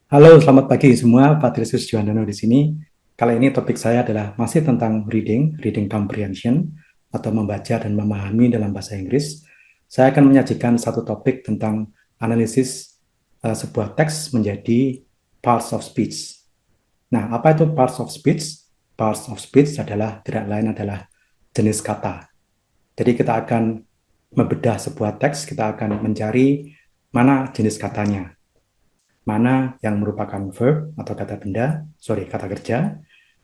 Halo, selamat pagi semua. Patricius Juandano di sini. Kali ini topik saya adalah masih tentang reading comprehension atau membaca dan memahami dalam bahasa Inggris. Saya akan menyajikan satu topik tentang analisis sebuah teks menjadi parts of speech. Nah, apa itu parts of speech? Parts of speech adalah tidak lain adalah jenis kata. Jadi kita akan membedah sebuah teks, kita akan mencari mana jenis katanya, mana yang merupakan verb atau kata kerja,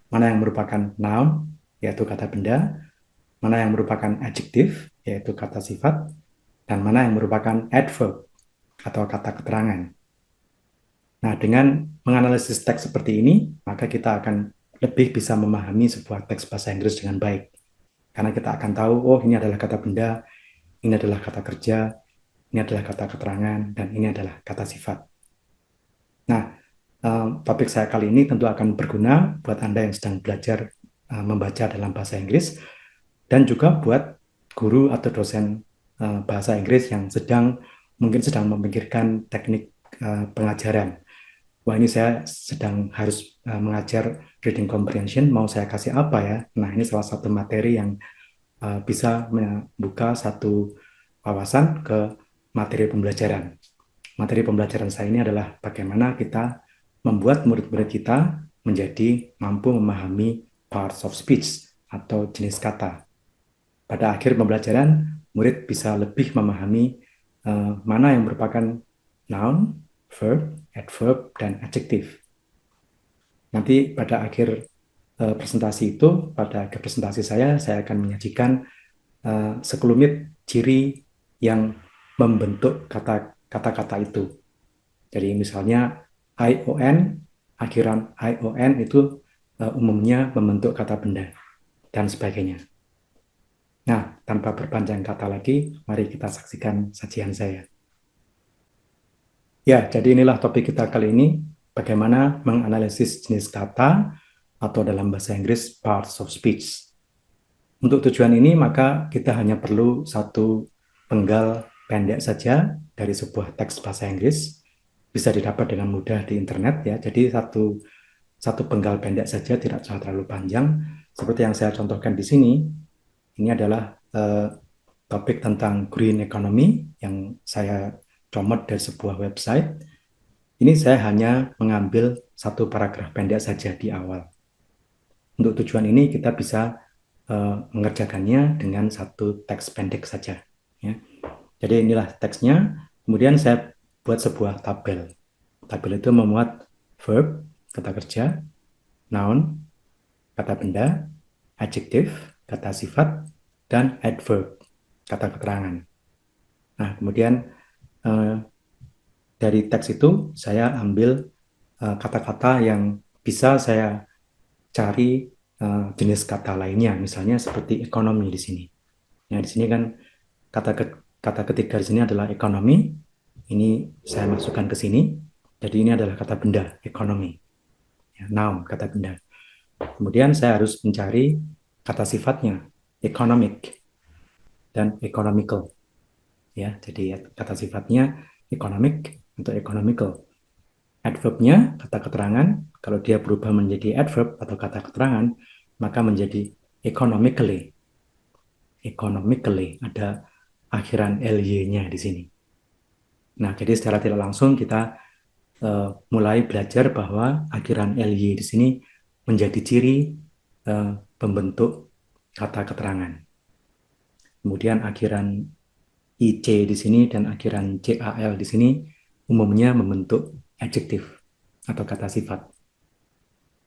mana yang merupakan noun, yaitu kata benda, mana yang merupakan adjektif, yaitu kata sifat, dan mana yang merupakan adverb atau kata keterangan. Nah, dengan menganalisis teks seperti ini, maka kita akan lebih bisa memahami sebuah teks bahasa Inggris dengan baik. Karena kita akan tahu, oh ini adalah kata benda, ini adalah kata kerja, ini adalah kata keterangan, dan ini adalah kata sifat. Nah, topik saya kali ini tentu akan berguna buat Anda yang sedang belajar membaca dalam bahasa Inggris dan juga buat guru atau dosen bahasa Inggris yang mungkin sedang memikirkan teknik pengajaran. Wah, ini saya sedang harus mengajar reading comprehension, mau saya kasih apa ya? Nah, ini salah satu materi yang bisa membuka satu wawasan ke materi pembelajaran. Materi pembelajaran saya ini adalah bagaimana kita membuat murid-murid kita menjadi mampu memahami parts of speech atau jenis kata. Pada akhir pembelajaran, murid bisa lebih memahami mana yang merupakan noun, verb, adverb, dan adjective. Nanti pada akhir presentasi itu, pada akhir presentasi saya akan menyajikan sekelumit ciri yang membentuk kata-kata itu. Jadi misalnya ION, akhiran ION itu umumnya membentuk kata benda dan sebagainya. Nah, tanpa berpanjang kata lagi, mari kita saksikan sajian saya. Ya, jadi inilah topik kita kali ini, bagaimana menganalisis jenis kata atau dalam bahasa Inggris parts of speech. Untuk tujuan ini, maka kita hanya perlu satu penggal pendek saja dari sebuah teks bahasa Inggris, bisa didapat dengan mudah di internet ya. Jadi satu penggal pendek saja, tidak usah terlalu panjang. Seperti yang saya contohkan di sini, ini adalah topik tentang green economy yang saya comot dari sebuah website. Ini saya hanya mengambil satu paragraf pendek saja di awal. Untuk tujuan ini kita bisa mengerjakannya dengan satu teks pendek saja. Ya. Jadi inilah teksnya. Kemudian saya buat sebuah tabel. Tabel itu memuat verb, kata kerja, noun, kata benda, adjektif, kata sifat, dan adverb, kata keterangan. Nah, kemudian eh, dari teks itu saya ambil kata-kata yang bisa saya cari jenis kata lainnya, misalnya seperti ekonomi di sini. Nah, di sini kan kata kata ketiga di sini adalah ekonomi. Ini saya masukkan ke sini. Jadi ini adalah kata benda, ekonomi. Ya, noun, kata benda. Kemudian saya harus mencari kata sifatnya, economic dan economical. Ya, jadi kata sifatnya economic atau economical. Adverbnya, kata keterangan, kalau dia berubah menjadi adverb atau kata keterangan, maka menjadi economically. Economically, ada akhiran ly-nya di sini. Nah, jadi secara tidak langsung kita mulai belajar bahwa akhiran ly di sini menjadi ciri pembentuk kata keterangan. Kemudian akhiran ic di sini dan akhiran cal di sini umumnya membentuk adjektif atau kata sifat.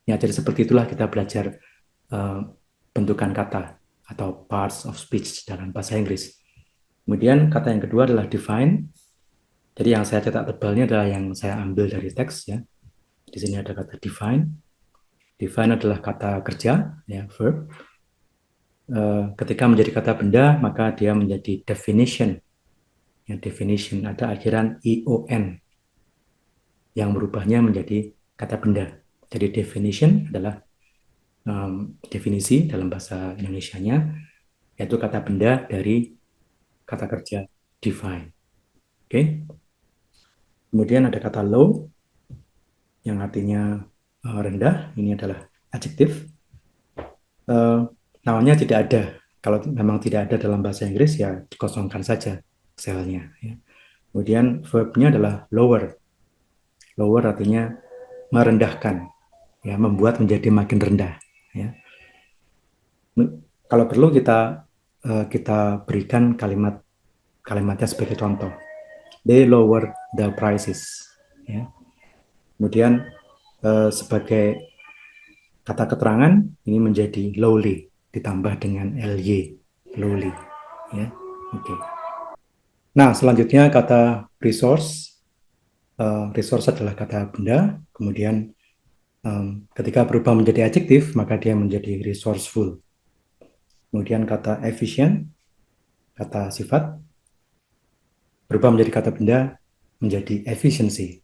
Ya, jadi seperti itulah kita belajar bentukan kata atau parts of speech dalam bahasa Inggris. Kemudian kata yang kedua adalah define. Jadi yang saya cetak tebalnya adalah yang saya ambil dari teks ya. Di sini ada kata define. Define adalah kata kerja ya, verb. Ketika menjadi kata benda maka dia menjadi definition. Ya, definition ada akhiran ion yang berubahnya menjadi kata benda. Jadi definition adalah definisi dalam bahasa Indonesianya, yaitu kata benda dari kata kerja define. Oke. Kemudian ada kata law. yang artinya rendah, ini adalah adjektif. Namanya tidak ada. Kalau memang tidak ada dalam bahasa Inggris, ya dikosongkan saja selnya. Ya. Kemudian verbnya adalah lower. Lower artinya merendahkan, ya, membuat menjadi makin rendah. Ya. Kalau perlu kita berikan kalimatnya sebagai contoh. They lower the prices. Ya. Kemudian sebagai kata keterangan ini menjadi lowly ditambah dengan ly, lowly. Ya. Oke. Nah, selanjutnya kata resource. Resource adalah kata benda. Kemudian ketika berubah menjadi adjektif, maka dia menjadi resourceful. Kemudian kata efficient, kata sifat, berubah menjadi kata benda menjadi efficiency.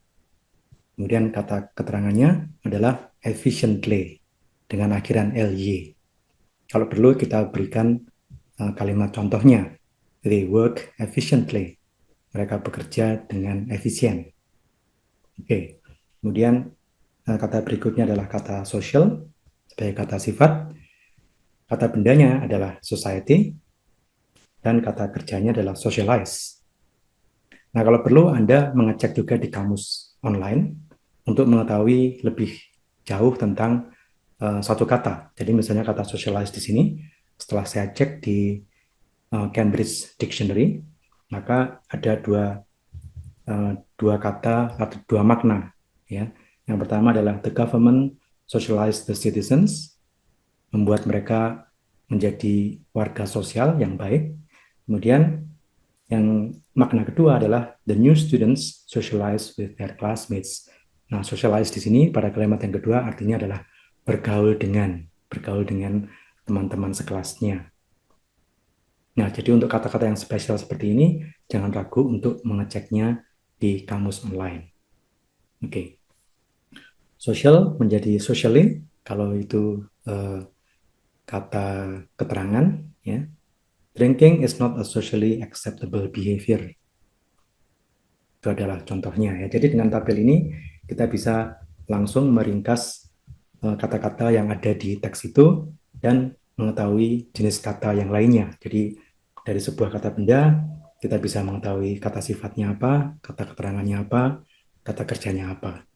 Kemudian kata keterangannya adalah efficiently dengan akhiran ly. Kalau perlu kita berikan kalimat contohnya. They work efficiently. Mereka bekerja dengan efisien. Oke. Kemudian kata berikutnya adalah kata social sebagai kata sifat. Kata bendanya adalah society dan kata kerjanya adalah socialize. Nah, kalau perlu Anda mengecek juga di kamus online untuk mengetahui lebih jauh tentang satu kata. Jadi misalnya kata socialize di sini, setelah saya cek di Cambridge Dictionary, maka ada dua kata atau dua makna. Ya. Yang pertama adalah the government socialize the citizens, membuat mereka menjadi warga sosial yang baik. Kemudian yang makna kedua adalah the new students socialize with their classmates. Nah, socialize di sini pada kalimat yang kedua artinya adalah bergaul dengan teman-teman sekelasnya. Nah, jadi untuk kata-kata yang spesial seperti ini, jangan ragu untuk mengeceknya di kamus online. Oke. Social menjadi socially, kalau itu kata keterangan, ya. Drinking is not a socially acceptable behavior. Itu adalah contohnya, ya. Jadi dengan tabel ini kita bisa langsung meringkas kata-kata yang ada di teks itu dan mengetahui jenis kata yang lainnya. Jadi dari sebuah kata benda kita bisa mengetahui kata sifatnya apa, kata keterangannya apa, kata kerjanya apa.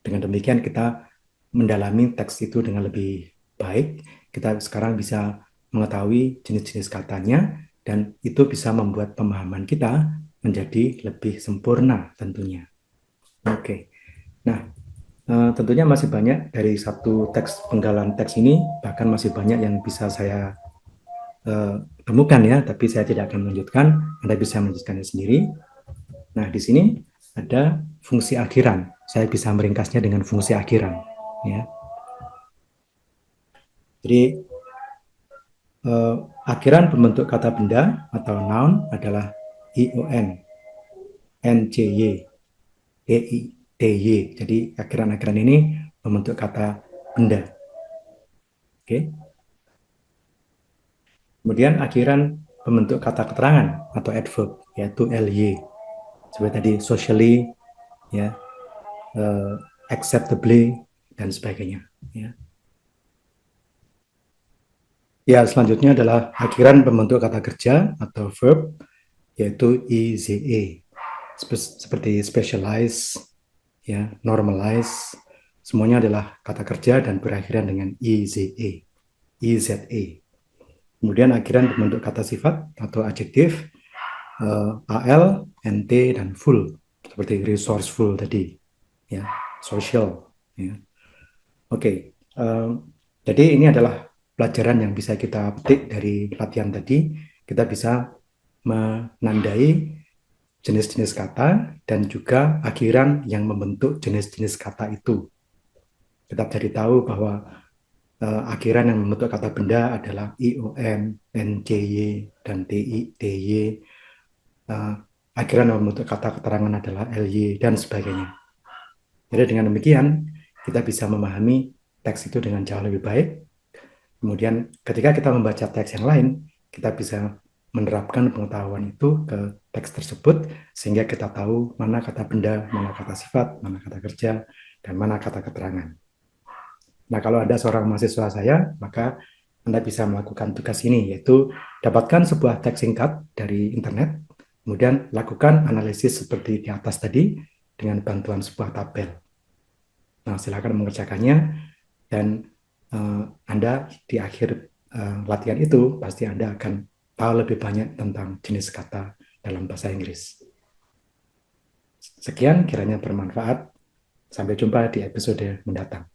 Dengan demikian kita mendalami teks itu dengan lebih baik. Kita sekarang bisa mengetahui jenis-jenis katanya dan itu bisa membuat pemahaman kita menjadi lebih sempurna tentunya. Oke. Nah, tentunya masih banyak dari satu teks penggalan teks ini, bahkan masih banyak yang bisa saya temukan ya, tapi saya tidak akan melanjutkan. Anda bisa melanjutkannya sendiri. Nah, di sini ada fungsi akhiran. Saya bisa meringkasnya dengan fungsi akhiran. Ya. Jadi akhiran pembentuk kata benda atau noun adalah ion, ncy, dy. Jadi akhiran-akhiran ini membentuk kata benda. Oke. Kemudian akhiran pembentuk kata keterangan atau adverb yaitu ly. Seperti tadi socially, ya, acceptably dan sebagainya. Ya. Ya, selanjutnya adalah akhiran pembentuk kata kerja atau verb yaitu ize. Seperti specialize, ya, normalize, semuanya adalah kata kerja dan berakhiran dengan ize, ize. Kemudian akhiran pembentuk kata sifat atau adjektif al, nt dan full seperti resourceful tadi, ya, social, ya. Oke, jadi ini adalah pelajaran yang bisa kita petik dari latihan tadi. Kita bisa menandai jenis-jenis kata dan juga akhiran yang membentuk jenis-jenis kata itu. Kita jadi tahu bahwa akhiran yang membentuk kata benda adalah iom, ncy, dan ty. Akhiran yang membentuk kata keterangan adalah ly, dan sebagainya. Jadi dengan demikian, kita bisa memahami teks itu dengan jauh lebih baik. Kemudian ketika kita membaca teks yang lain, kita bisa menerapkan pengetahuan itu ke teks tersebut, sehingga kita tahu mana kata benda, mana kata sifat, mana kata kerja, dan mana kata keterangan. Nah, kalau Anda seorang mahasiswa saya, maka Anda bisa melakukan tugas ini, yaitu dapatkan sebuah teks singkat dari internet, kemudian lakukan analisis seperti di atas tadi dengan bantuan sebuah tabel. Nah, silakan mengerjakannya, dan Anda di akhir latihan itu pasti Anda akan tahu lebih banyak tentang jenis kata dalam bahasa Inggris. Sekian, kiranya bermanfaat. Sampai jumpa di episode mendatang.